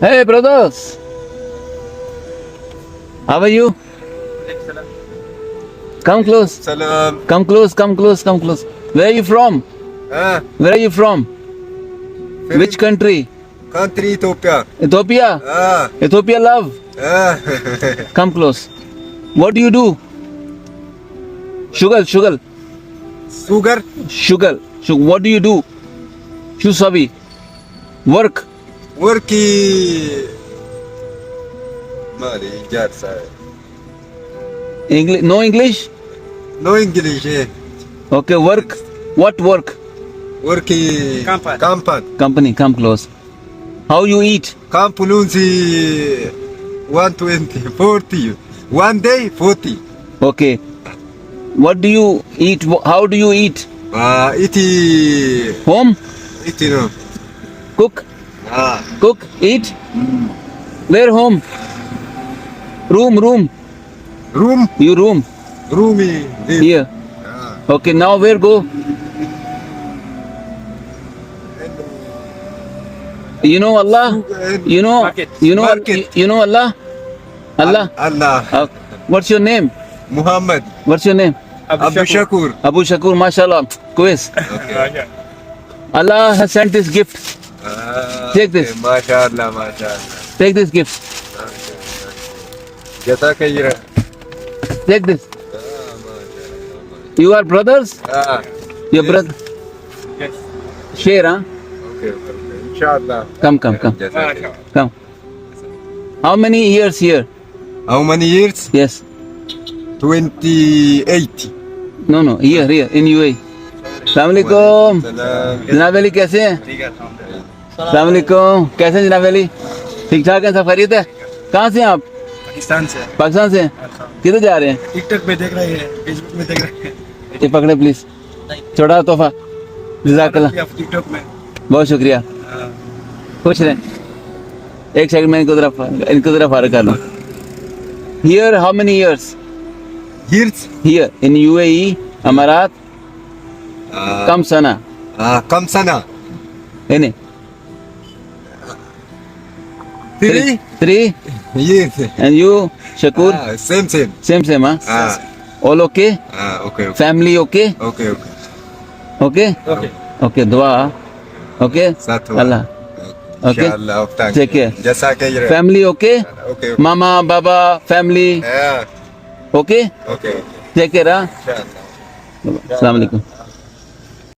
Hey brothers, how are you? Come close. Salam. Come close. Come close. Come close. Where are you from? Ah, Where are you from? Which country? country Ethiopia. Ethiopia. Ah, Ethiopia love. ah. Come close. What do you do? Sugar. Sugar. Sugar. What do you do? Shu sabi. Work. Worky. Mali, Jarsa. English. No English. No English. Eh. Okay. Work. What work? Worky. Kampan. Company. Come close. How you eat? Kampulunsi 120, 40. 1 day 40. Okay. What do you eat? How do you eat? Iti. Home? Iti no. Cook? Ah. Cook? Eat? Where home? Room. Room. You room. Roomy. Here. Ah. Okay, now where go? You know Allah? You know Market. you know Allah? Allah? Allah. What's your name? Muhammad. What's your name? Abu Shakur. Abu Shakur, mashallah. Quiz. Okay. Allah has sent this gift. Take this. MashaAllah, MashaAllah. Take this gift. Jata kayira. Take this. You are brothers? Ah. Your brother? Yes. Share, huh? Okay. Inshallah. Come. Jazakallah. Come. How many years here? How many years? Yes. 28. No. Here, in UAE. Assalamualaikum. Salam. जनाब अली कैसे हैं? अस्सलामुअलैकुम। कैसे हैं जनाब अली? ठीक ठाक हैं, सब खैरियत है? कहाँ से हैं आप? पाकिस्तान से पाकिस्तान से हैं? किधर जा रहे हैं? टिकटॉक पे देख रहे हैं, फेसबुक में देख रहे हैं, ये पकड़े प्लीज, छोटा तोहफा। जज़ाकल्लाह, या टिकटॉक में। बहुत शुक्रिया, खुश रहें। एक सेकंड में इनको जरा फारग कर लूँ। Here how many years? Years? Here in UAE, Amarat, kam sana? Kam sana? Ini? 3 years. And you, Shakur? Same. Same, huh? All okay? Okay. Family okay? Okay. Okay? Okay, dua. Okay? Satu. Allah. Okay? Inshallah. Thank Take care. Jazakallah. Family okay? Okay. Mama, Baba, family Yeah. okay? Okay. Take care, huh? Inshallah. Assalamu alaikum.